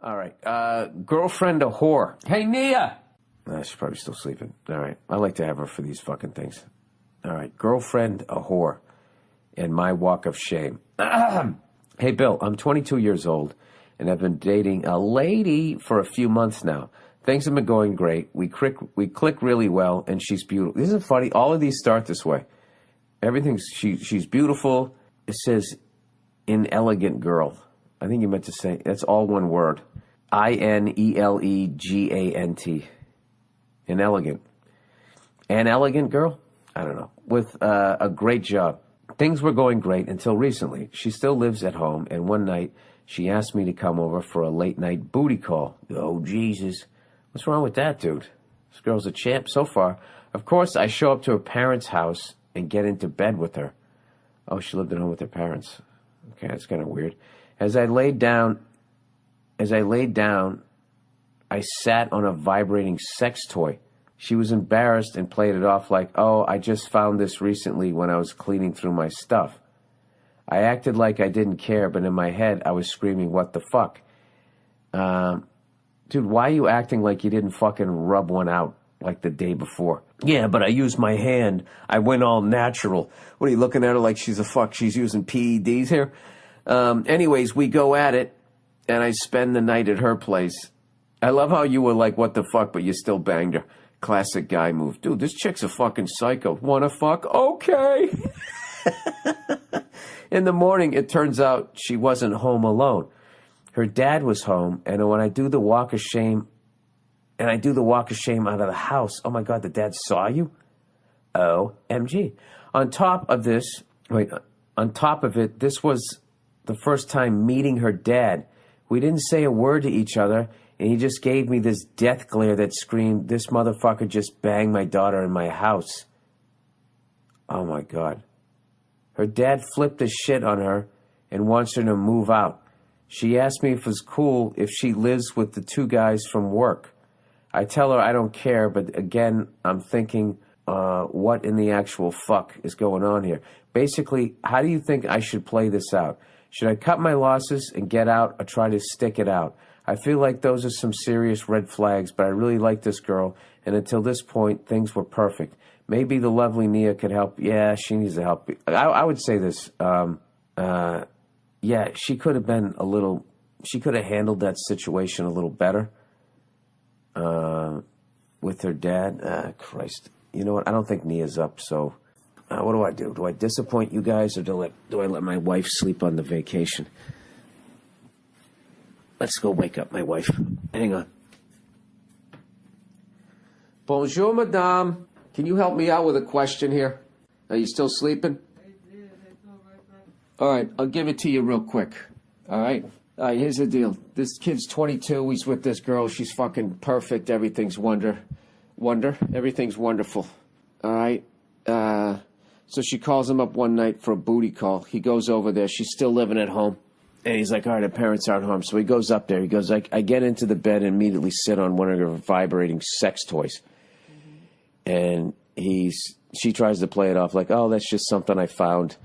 All right. Girlfriend a whore. Hey, Nia! She's probably still sleeping. All right. I like to have her for these fucking things. All right. Girlfriend a whore. And my walk of shame. Hey, Bill, I'm 22 years old, and I've been dating a lady for a few months now. Things have been going great. We click really well, and she's beautiful. Isn't it funny? All of these start this way. She's beautiful. It says inelegant girl. I think you meant to say, that's all one word. Inelegant. Inelegant. An elegant girl? I don't know. With a great job. Things were going great until recently. She still lives at home, and one night she asked me to come over for a late-night booty call. Oh, Jesus. What's wrong with that, dude? This girl's a champ so far. Of course, I show up to her parents' house and get into bed with her. Oh, she lived at home with her parents. Okay, that's kind of weird. As I laid down, I sat on a vibrating sex toy. She was embarrassed and played it off like, oh, I just found this recently when I was cleaning through my stuff. I acted like I didn't care, but in my head, I was screaming, what the fuck? Dude, why are you acting like you didn't fucking rub one out like the day before? Yeah, but I used my hand. I went all natural. What are you looking at her like she's she's using PEDs here? Anyways, we go at it, and I spend the night at her place. I love how you were like, what the fuck, but you still banged her. Classic guy move. Dude, this chick's a fucking psycho. Wanna fuck? Okay. In the morning, it turns out she wasn't home alone. Her dad was home, and when I do the walk of shame, out of the house, oh my God, the dad saw you? OMG. On top of it, this was the first time meeting her dad. We didn't say a word to each other, and he just gave me this death glare that screamed, this motherfucker just banged my daughter in my house. Oh my God. Her dad flipped the shit on her and wants her to move out. She asked me if it was cool if she lives with the two guys from work. I tell her I don't care, but again, I'm thinking, what in the actual fuck is going on here? Basically, how do you think I should play this out? Should I cut my losses and get out or try to stick it out? I feel like those are some serious red flags, but I really like this girl, and until this point, things were perfect. Maybe the lovely Nia could help. Yeah, she needs to help. I would say this. Yeah, she could have handled that situation a little better with her dad. Christ. You know what? I don't think Nia's up, so what do I do? Do I disappoint you guys, or do I let my wife sleep on the vacation? Let's go wake up my wife. Hang on. Bonjour, madame. Can you help me out with a question here? Are you still sleeping? All right, I'll give it to you real quick. All right? Here's the deal. This kid's 22. He's with this girl. She's fucking perfect. Everything's wonder. Everything's wonderful. All right? So she calls him up one night for a booty call. He goes over there. She's still living at home. And he's like, all right, her parents aren't home. So he goes up there. He goes, I get into the bed and immediately sit on one of her vibrating sex toys. And she tries to play it off like, oh, that's just something I found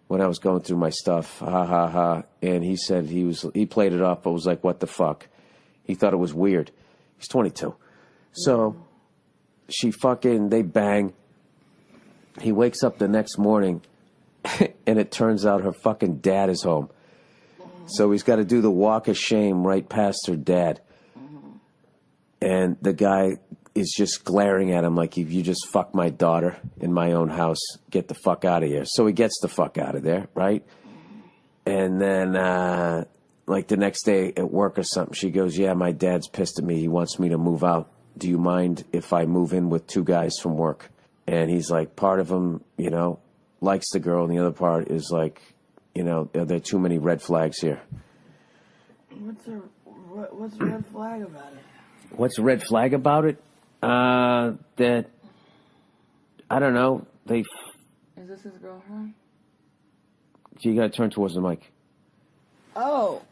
when I was going through my stuff. Ha, ha, ha. And he said he played it off, but was like, what the fuck? He thought it was weird. He's 22. So they bang. He wakes up the next morning, and it turns out her fucking dad is home. So he's got to do the walk of shame right past her dad. And the guy is just glaring at him like, if you just fuck my daughter in my own house, get the fuck out of here. So he gets the fuck out of there, right? And then, like the next day at work or something, she goes, yeah, my dad's pissed at me. He wants me to move out. Do you mind if I move in with two guys from work? And he's like, part of him, likes the girl, and the other part is like, there are too many red flags here. What's red flag about it? What's red flag about it? That, I don't know, Is this his girlfriend? You gotta turn towards the mic. Oh.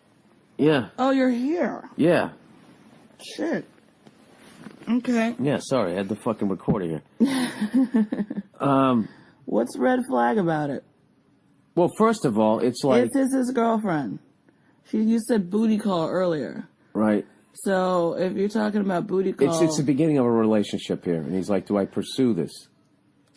Yeah. Oh, you're here. Yeah. Shit. Okay. Yeah, sorry, I had the fucking recorder here. What's red flag about it? Well, first of all, it's like... Is this his girlfriend? You said booty call earlier. Right. So if you're talking about booty call, It's the beginning of a relationship here, and he's like, "Do I pursue this?"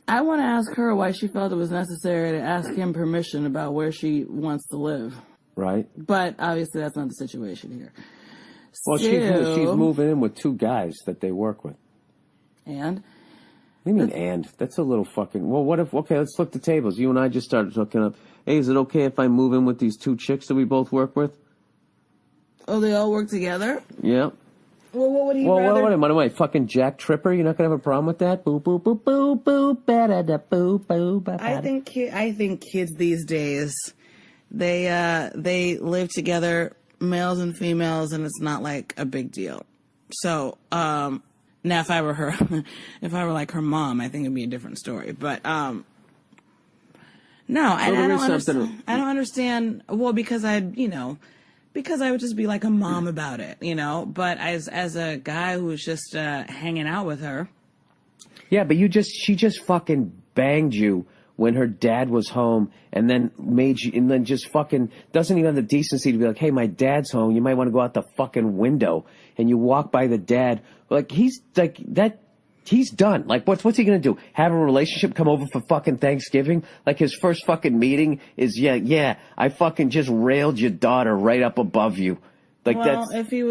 I want to ask her why she felt it was necessary to ask him permission about where she wants to live. Right. But obviously, that's not the situation here. Well, she's moving in with 2 guys that they work with. And? What do you mean, and? That's a little fucking... Well, what if... Okay, let's flip the tables. You and I just started hooking up. Hey, is it okay if I move in with these 2 chicks that we both work with? Oh, they all work together? Yeah. Well, what would he rather... What am I, fucking Jack Tripper? You're not going to have a problem with that? Boo, boo, boo, boo, boo, ba-da-da, boo, boo, ba-da-da. I think kids these days, they live together, males and females, and it's not like a big deal. So, now if I were her, if I were like her mom, I think it'd be a different story. But, no, I don't understand. Well, because I would just be like a mom about it, But as a guy who was just hanging out with her. Yeah, but she just fucking banged you when her dad was home, and then just fucking doesn't even have the decency to be like, "Hey, my dad's home. You might want to go out the fucking window." And you walk by the dad, like he's like that. He's done. Like, what's he gonna do? Have a relationship? Come over for fucking Thanksgiving? Like his first fucking meeting is yeah. I fucking just railed your daughter right up above you. Like well, if he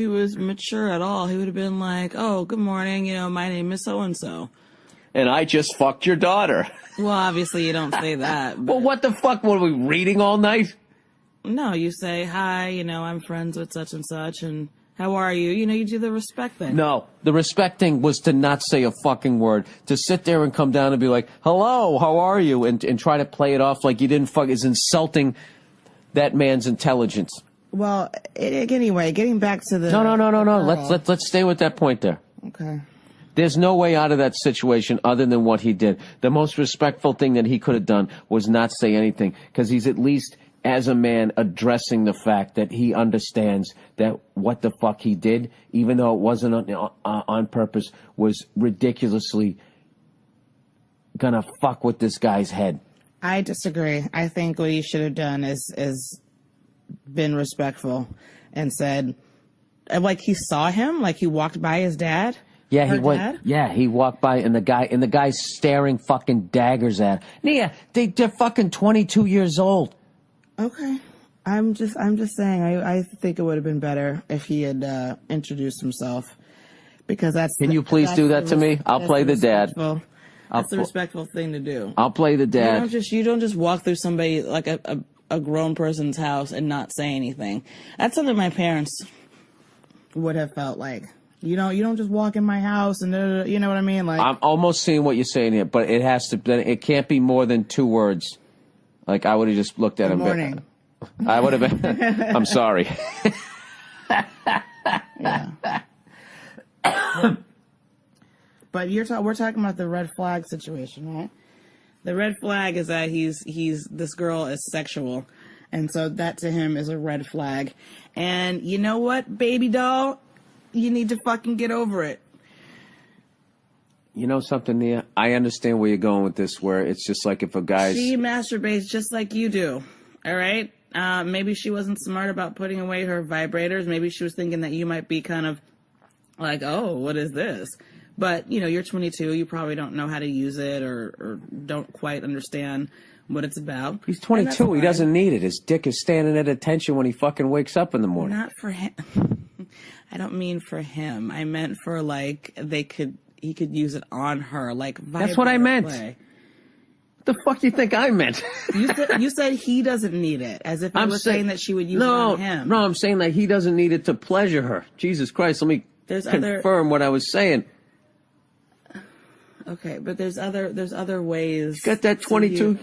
was mature at all, he would have been like, "Oh, good morning. My name is so and so." And I just fucked your daughter. Well, obviously you don't say that. Well, what the fuck? What are we reading all night? No, you say, "Hi, I'm friends with such and such, and how are you?" You do the respect thing. No, the respect thing was to not say a fucking word. To sit there and come down and be like, "Hello, how are you?" And try to play it off like you didn't fuck is insulting that man's intelligence. Well, anyway, getting back to the... No. Let's stay with that point there. Okay. There's no way out of that situation other than what he did. The most respectful thing that he could have done was not say anything, because he's at least, as a man, addressing the fact that he understands that what the fuck he did, even though it wasn't on purpose, was ridiculously gonna fuck with this guy's head. I disagree. I think what he should have done is been respectful and said, like he saw him, like he walked by his dad. Yeah, he went. Dad? Yeah, he walked by, and the guy's staring fucking daggers at him. Nia, they're fucking 22 years old. Okay, I'm just saying. I think it would have been better if he had introduced himself, because that's. Can you please do that to me? I'll play the dad. That's the respectful thing to do. I'll play the dad. You don't just walk through somebody like a grown person's house and not say anything. That's something my parents would have felt like. You don't just walk in my house and you know what I mean? Like, I'm almost seeing what you're saying here, but it has to. It can't be more than 2 words. Like I would have just looked at him. Good morning. I would have been. I'm sorry. Yeah. But we're talking about the red flag situation, right? The red flag is that this girl is sexual, and so that to him is a red flag. And you know what, baby doll? You need to fucking get over it. You know something, Nia? I understand where you're going with this, where it's just like if a guy's... She masturbates just like you do, all right? Maybe she wasn't smart about putting away her vibrators. Maybe she was thinking that you might be kind of like, oh, what is this? But, you're 22. You probably don't know how to use it or don't quite understand what it's about. He's 22. He doesn't need it. His dick is standing at attention when he fucking wakes up in the morning. Not for him. I don't mean for him. I meant for, like, he could use it on her, like, that's what I meant. Play. What the fuck do you think I meant? You said he doesn't need it, as if I was saying that she would use it on him. No, I'm saying that he doesn't need it to pleasure her. Jesus Christ, let me confirm what I was saying. Okay, but there's other ways. Got that 22?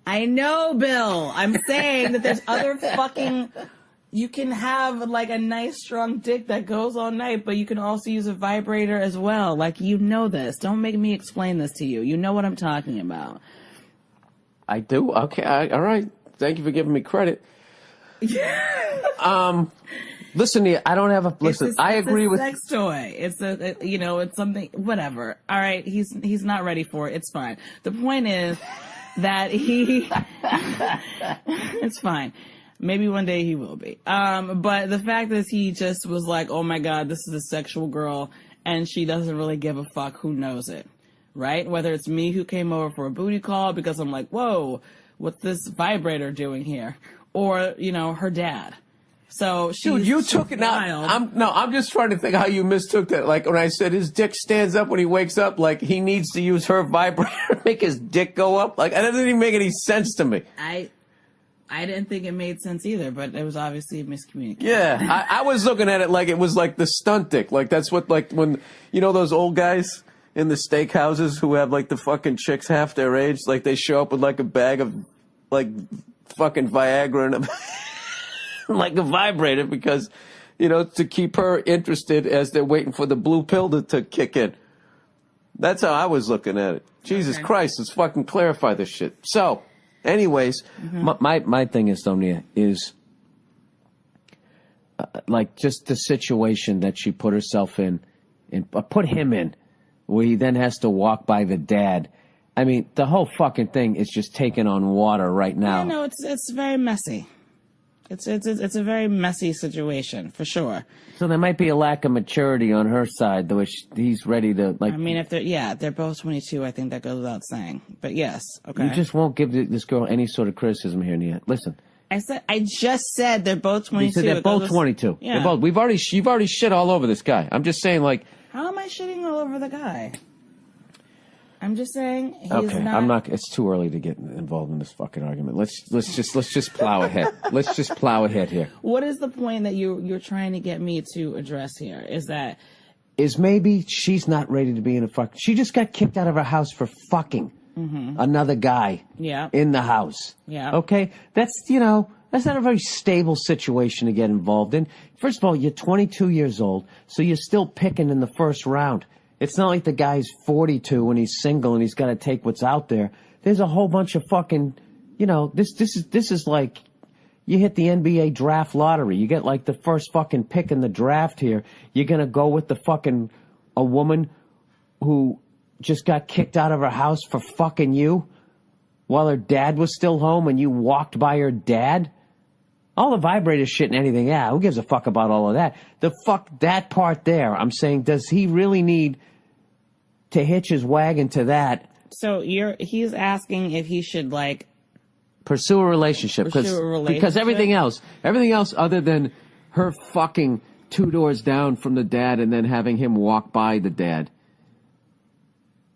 I know, Bill. I'm saying that there's other fucking... You can have, like, a nice, strong dick that goes all night, but you can also use a vibrator as well. Like, you know this. Don't make me explain this to you. You know what I'm talking about. I do? Okay, all right. Thank you for giving me credit. Listen, I don't have a... Listen, I agree with... It's a sex toy. It's something... Whatever. All right, he's not ready for it. It's fine. The point is that he... It's fine. Maybe one day he will be. But the fact is he just was like, oh my God, this is a sexual girl, and she doesn't really give a fuck who knows it, right? Whether it's me who came over for a booty call because I'm like, whoa, what's this vibrator doing here? Or, you know, her dad. So Dude, you took it out. I'm just trying to think how you mistook that. Like when I said his dick stands up when he wakes up, like he needs to use her vibrator to make his dick go up. Like that doesn't even make any sense to me. I didn't think it made sense either, but it was obviously a miscommunication. Yeah, I was looking at it like it was like the stunt dick. Like that's what, like when, you know, those old guys in the steakhouses who have like the fucking chicks half their age, like they show up with like a bag of like fucking Viagra and like a vibrator because, you know, to keep her interested as they're waiting for the blue pill to kick in. That's how I was looking at it. Jesus Christ, let's fucking clarify this shit. So, anyways, my thing is, Sonia, is like just the situation that she put herself in and put him in, where he then has to walk by the dad. I mean, the whole fucking thing is just taking on water right now. Yeah, no, it's very messy. It's a very messy situation for sure. So there might be a lack of maturity on her side, though. He's ready to like. I mean, if they're both 22. I think that goes without saying. But yes, okay. You just won't give this girl any sort of criticism here, Nia. Listen. I just said they're both 22. You said they're both 22. Yeah. They're both. You've already shit all over this guy. I'm just saying, like. How am I shitting all over the guy? I'm just saying he's okay, not. I'm not. It's too early to get involved in this fucking argument. Let's just plow ahead. Let's just plow ahead here. What is the point that you're trying to get me to address here? Is maybe she's not ready to be in a fuck. She just got kicked out of her house for fucking another guy. Yeah. In the house. Yeah. Okay, that's not a very stable situation to get involved in. First of all, you're 22 years old, so you're still picking in the first round. It's not like the guy's 42 and he's single and he's got to take what's out there. There's a whole bunch of fucking, this is like you hit the NBA draft lottery. You get like the first fucking pick in the draft here. You're going to go with a woman who just got kicked out of her house for fucking you while her dad was still home and you walked by her dad? All the vibrator shit and anything, yeah, who gives a fuck about all of that? That part there, I'm saying, does he really need to hitch his wagon to that? So he's asking if he should like pursue a relationship because everything else other than her fucking 2 doors down from the dad and then having him walk by the dad.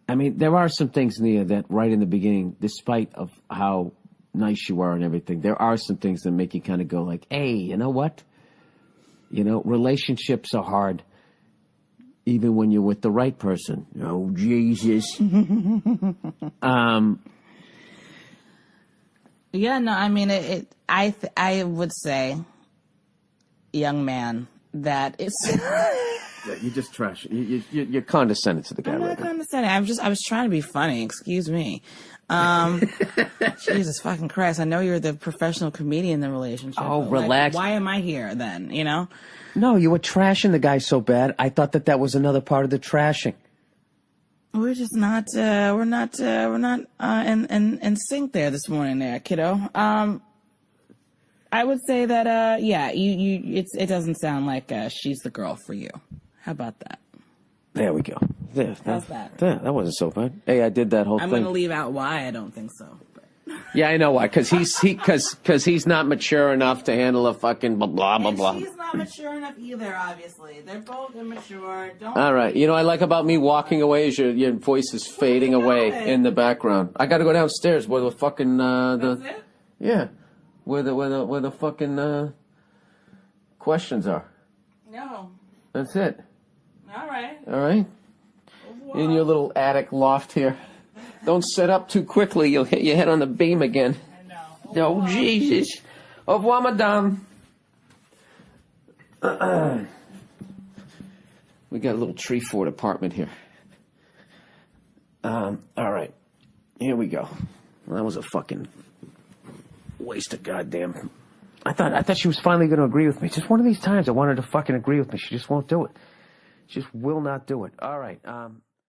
I mean, there are some things, Nia, that right in the beginning, despite of how nice you are and everything, there are some things that make you kind of go like, hey, you know what? Relationships are hard. Even when you're with the right person. Oh, Jesus. Yeah, no, I mean, I would say, young man, that it's... Yeah, you just trash. You're condescending to the guy. I'm not right condescending. I was trying to be funny. Excuse me. Jesus fucking Christ. I know you're the professional comedian in the relationship. Oh, relax. Why am I here then, No, you were trashing the guy so bad. I thought that was another part of the trashing. We're just not, we're not in sync there this morning there, kiddo. I would say that, yeah, it doesn't sound like, she's the girl for you. How about that? There we go. How's that? Yeah, that wasn't so bad. Hey, I did that whole thing. I'm going to leave out why I don't think so. But. Yeah, I know why. Because he's not mature enough to handle a fucking blah, blah, blah, blah. She's not mature enough either, obviously. They're both immature. All right. You know what I like about me walking away is your voice is fading away in the background. I got to go downstairs where the fucking... That's it? Yeah. Where the fucking questions are. No. That's it. All right. All right. In your little attic loft here. Don't sit up too quickly. You'll hit your head on the beam again. I know. Oh, Jesus. Au revoir, madame. We got a little tree fort apartment here. All right. Here we go. Well, that was a fucking waste of goddamn... I thought she was finally going to agree with me. Just one of these times I wanted to fucking agree with me. She just won't do it. She just will not do it. All right.